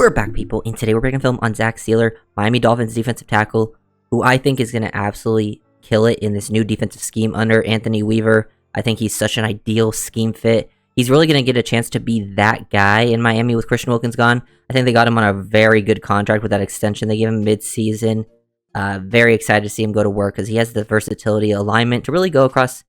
We're back, people, and today we're breaking film on Zach Sieler, Miami Dolphins defensive tackle, who I think is going to absolutely kill it in this new defensive scheme under Anthony Weaver. I think he's such an ideal scheme fit. He's really going to get a chance to be that guy in Miami with Christian Wilkins gone. I think they got him on a very good contract with that extension they gave him mid-season. Very excited to see him go to work because he has the versatility, alignment to really go across,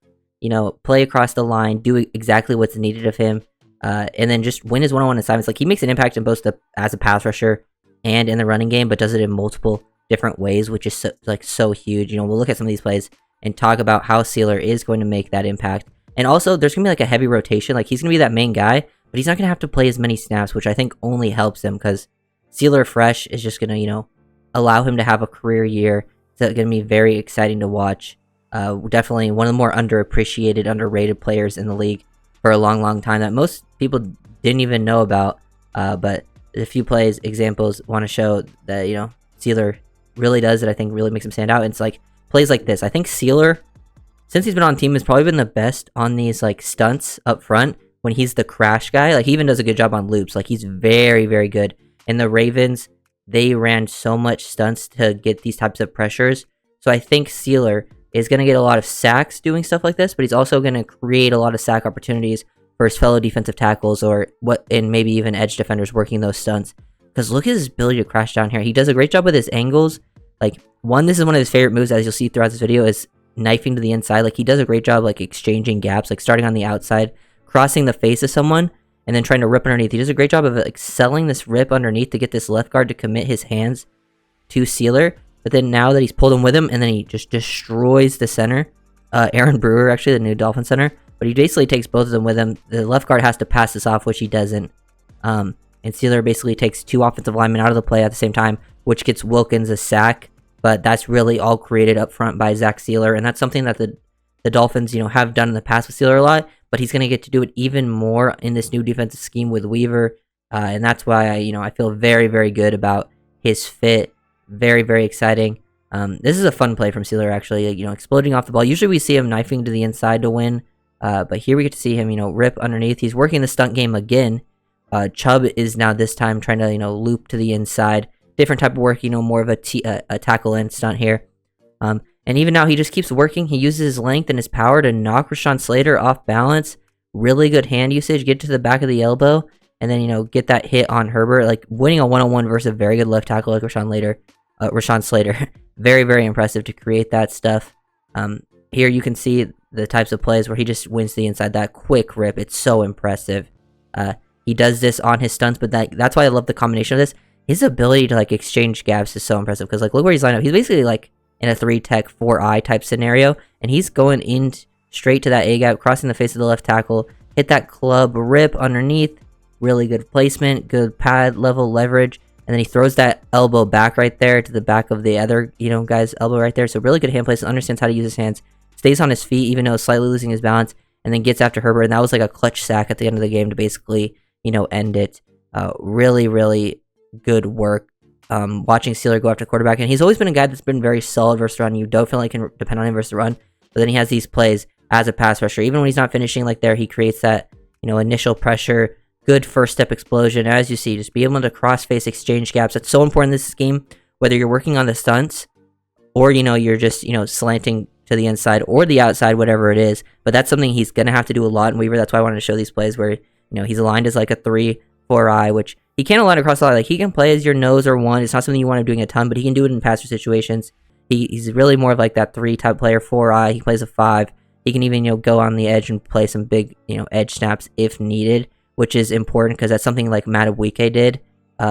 play across the line, do exactly what's needed of him. And then just win his one-on-one assignments. Like, he makes an impact in both as a pass rusher and in the running game, but does it in multiple different ways, which is so huge. We'll look at some of these plays and talk about how Sieler is going to make that impact. And also, there's going to be like a heavy rotation. Like, he's going to be that main guy, but he's not going to have to play as many snaps, which I think only helps him because Sieler fresh is just going to, allow him to have a career year. It's going to be very exciting to watch. Definitely one of the more underappreciated, underrated players in the league for a long time that most people didn't even know about. But a few plays, examples want to show that, Sieler really does it. I think really makes him stand out. And it's like plays like this. I think Sieler, since he's been on the team, has probably been the best on these like stunts up front when he's the crash guy. Like, he even does a good job on loops. Like, he's very, very good. And the Ravens, they ran so much stunts to get these types of pressures. So I think Sieler is going to get a lot of sacks doing stuff like this, but he's also going to create a lot of sack opportunities for his fellow defensive tackles and maybe even edge defenders working those stunts. Because look at his ability to crash down here. He does a great job with his angles. Like, this is one of his favorite moves, as you'll see throughout this video, is knifing to the inside. Like, he does a great job, like, exchanging gaps, like starting on the outside, crossing the face of someone, and then trying to rip underneath. He does a great job of like selling this rip underneath to get this left guard to commit his hands to Sieler. But then now that he's pulled him with him, and then he just destroys the center, Aaron Brewer, actually, the new Dolphin center. But he basically takes both of them with him. The left guard has to pass this off, which he doesn't. And Sieler basically takes two offensive linemen out of the play at the same time, which gets Wilkins a sack. But that's really all created up front by Zach Sieler, and that's something that the Dolphins, have done in the past with Sieler a lot. But he's going to get to do it even more in this new defensive scheme with Weaver, and that's why I feel very, very good about his fit. Very, very exciting. This is a fun play from Sieler, actually. Exploding off the ball. Usually we see him knifing to the inside to win, but here we get to see him, rip underneath. He's working the stunt game again. Chubb is now this time trying to loop to the inside. Different type of work. More of a tackle and stunt here. And even now, he just keeps working. He uses his length and his power to knock Rashawn Slater off balance. Really good hand usage. Get to the back of the elbow. And then, get that hit on Herbert. Like, winning a one-on-one versus a very good left tackle like Rashawn Slater. Very, very impressive to create that stuff. Here you can see the types of plays where he just wins the inside. That quick rip. It's so impressive. He does this on his stunts, but that's why I love the combination of this. His ability to, like, exchange gaps is so impressive. Because, like, look where he's lined up. He's basically, like, in a 3-tech, 4-eye type scenario, and he's going in straight to that A-gap, crossing the face of the left tackle, hit that club rip underneath, really good placement, good pad level leverage, and then he throws that elbow back right there to the back of the other, guy's elbow right there. So really good hand placement, understands how to use his hands, stays on his feet even though slightly losing his balance, and then gets after Herbert, and that was like a clutch sack at the end of the game to basically, end it. Really, really good work. Watching Sieler go after the quarterback, and he's always been a guy that's been very solid versus run. You definitely can depend on him versus the run, but then he has these plays as a pass rusher. Even when he's not finishing like there, he creates that, initial pressure, good first step explosion. As you see, just be able to cross face exchange gaps. That's so important in this scheme, whether you're working on the stunts or, you're just, slanting to the inside or the outside, whatever it is. But that's something he's going to have to do a lot in Weaver. That's why I wanted to show these plays where, he's aligned as like a 3-4-eye, which he can't align across the line. Like, he can play as your nose or 1. It's not something you want to doing a ton, but he can do it in passer situations. He's really more of like that 3 type player, 4-eye. He plays a 5. He can even, go on the edge and play some big, edge snaps if needed, which is important because that's something like Madubuike did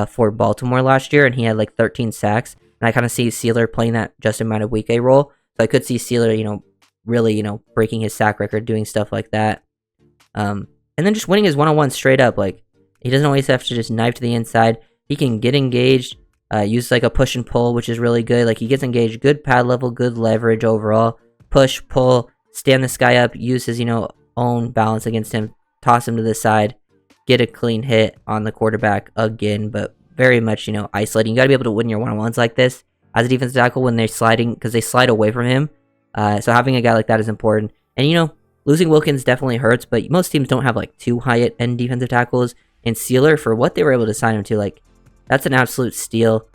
for Baltimore last year, and he had like 13 sacks. And I kind of see Sieler playing that Justin Madubuike role. So I could see Sieler, really, breaking his sack record, doing stuff like that. And then just winning his one-on-one straight up. Like, he doesn't always have to just knife to the inside. He can get engaged, use like a push and pull, which is really good. Like, he gets engaged, good pad level, good leverage overall. Push, pull, stand this guy up, use his, own balance against him, toss him to the side, get a clean hit on the quarterback again, but very much, isolating. You got to be able to win your one-on-ones like this as a defensive tackle when they're sliding, because they slide away from him. So having a guy like that is important. And, losing Wilkins definitely hurts, but most teams don't have like 2 high-end defensive tackles. And Sieler, for what they were able to sign him to, like, That's an absolute steal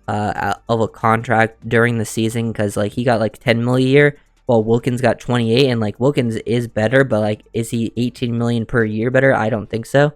of a contract during the season, because like he got like 10 million a year, while Wilkins got 28, and like Wilkins is better, but like is he 18 million per year better? I don't think so.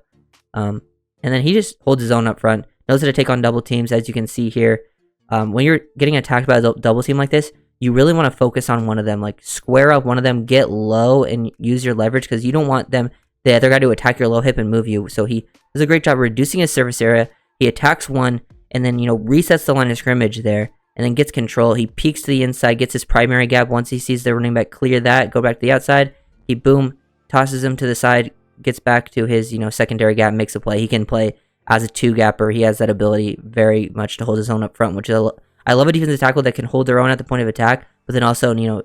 And then he just holds his own up front, knows how to take on double teams, as you can see here. When you're getting attacked by a double team like this, you really want to focus on one of them, like square up one of them, get low, and use your leverage, because you don't want the other guy to attack your low hip and move you. So he does a great job reducing his surface area. He attacks one, and then, resets the line of scrimmage there, and then gets control. He peeks to the inside, gets his primary gap. Once he sees the running back clear that, go back to the outside, he boom, tosses him to the side, gets back to his, secondary gap, makes a play. He can play as a two-gapper. He has that ability very much to hold his own up front, which I love a defensive tackle that can hold their own at the point of attack, but then also,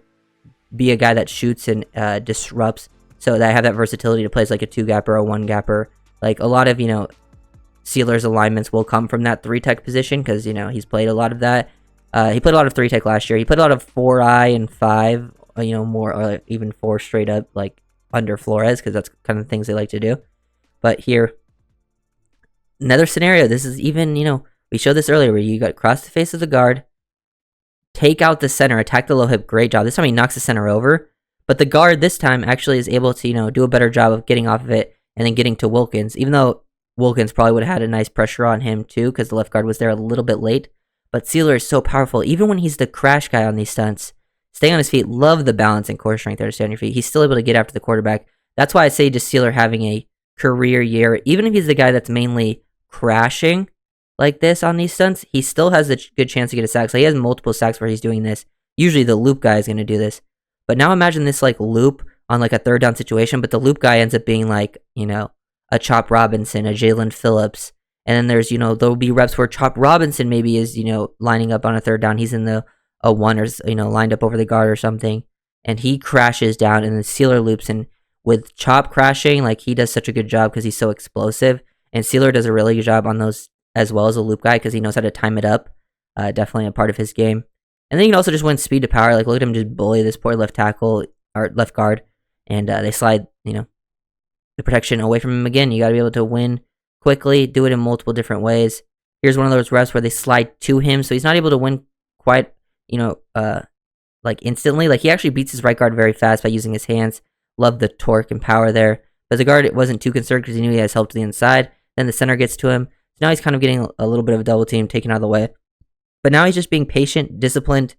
be a guy that shoots and disrupts, so that I have that versatility to play as like a two-gapper or a one-gapper. Like a lot of, Sieler's alignments will come from that 3-tech position, because, he's played a lot of that. He played a lot of 3-tech last year. He played a lot of 4-eye and 5, more, or even 4 straight up, like under Flores, because that's kind of things they like to do. But here, another scenario, this is even, we showed this earlier, where you got cross the face of the guard, take out the center, attack the low hip, great job. This time he knocks the center over, but the guard this time actually is able to, do a better job of getting off of it and then getting to Wilkins, even though Wilkins probably would have had a nice pressure on him too, because the left guard was there a little bit late. But Sieler is so powerful, even when he's the crash guy on these stunts. Staying on his feet, love the balance and core strength there to stay on your feet. He's still able to get after the quarterback. That's why I say just Sieler having a career year, even if he's the guy that's mainly crashing like this on these stunts, he still has a good chance to get a sack. So he has multiple sacks where he's doing this. Usually the loop guy is going to do this. But now imagine this like loop on like a third down situation, but the loop guy ends up being like, a Chop Robinson, a Jalen Phillips. And then there's, there'll be reps where Chop Robinson maybe is, lining up on a third down. He's in a one, or, lined up over the guard or something. And he crashes down, and then Sieler loops. And with Chop crashing, like he does such a good job because he's so explosive. And Sieler does a really good job on those as well as a loop guy, because he knows how to time it up. Definitely a part of his game. And then you can also just win speed to power. Like look at him just bully this poor left tackle or left guard. And they slide, the protection away from him again. You got to be able to win quickly, do it in multiple different ways. Here's one of those reps where they slide to him, so he's not able to win quite, like instantly. Like he actually beats his right guard very fast by using his hands. Love the torque and power there. But the guard wasn't too concerned because he knew he has help to the inside. Then the center gets to him. So now he's kind of getting a little bit of a double team taken out of the way. But now he's just being patient, disciplined,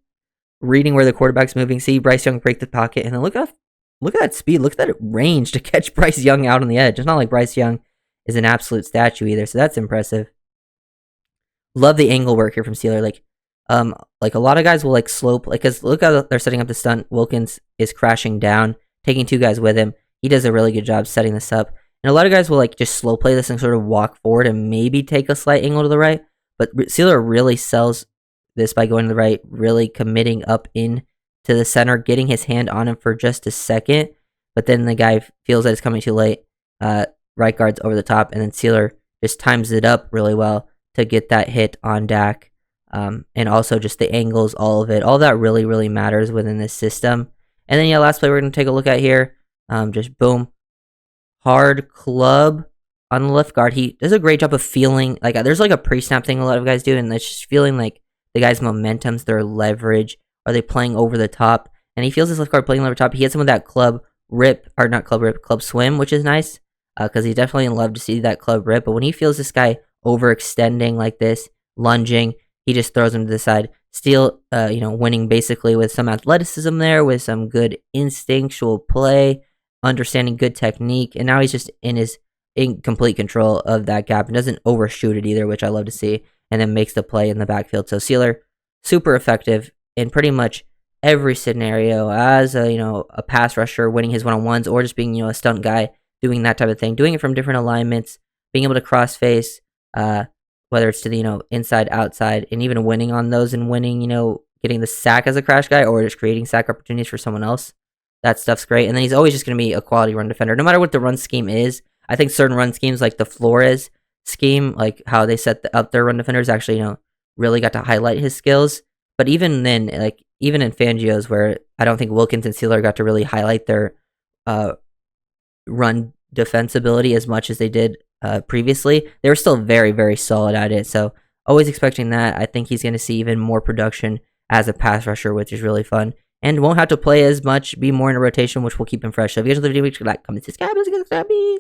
reading where the quarterback's moving. See Bryce Young break the pocket, and then look at that speed. Look at that range to catch Bryce Young out on the edge. It's not like Bryce Young is an absolute statue either, so that's impressive. Love the angle work here from Sieler. Like a lot of guys will like slope, like, because look how they're setting up the stunt. Wilkins is crashing down, taking 2 guys with him. He does a really good job setting this up. And a lot of guys will like just slow play this and sort of walk forward and maybe take a slight angle to the right. But Sieler really sells this by going to the right, really committing up in to the center, getting his hand on him for just a second. But then the guy feels that it's coming too late. Right guard's over the top, and then Sieler just times it up really well to get that hit on Dak. And also just the angles, all of it. All that really, really matters within this system. And then, last play we're going to take a look at here. Just boom. Hard club on the left guard. He does a great job of feeling, like, there's like a pre-snap thing a lot of guys do, and it's just feeling like the guy's momentum's their leverage. Are they playing over the top? And he feels his left guard playing over the top. He hits him with that club rip, or not club rip, club swim, which is nice. Because he definitely love to see that club rip. But when he feels this guy overextending like this, lunging, he just throws him to the side. Still, winning basically with some athleticism there, with some good instinctual play, understanding good technique. And now he's just in complete control of that gap and doesn't overshoot it either, which I love to see. And then makes the play in the backfield. So Sieler, super effective in pretty much every scenario as a pass rusher, winning his one-on-ones, or just being a stunt guy, doing that type of thing, doing it from different alignments, being able to cross face, whether it's to the inside, outside, and even winning on those, and winning, getting the sack as a crash guy, or just creating sack opportunities for someone else. That stuff's great. And then he's always just going to be a quality run defender, no matter what the run scheme is. I think certain run schemes, like the Flores scheme, like how they set up their run defenders, actually, really got to highlight his skills. But even then, like even in Fangio's, where I don't think Wilkins and Sieler got to really highlight their run defensibility as much as they did previously, they were still very, very solid at it. So always expecting that. I think he's going to see even more production as a pass rusher, which is really fun. And won't have to play as much, be more in a rotation, which will keep him fresh. So if you guys love the video, make sure to like, comment, subscribe, let's get the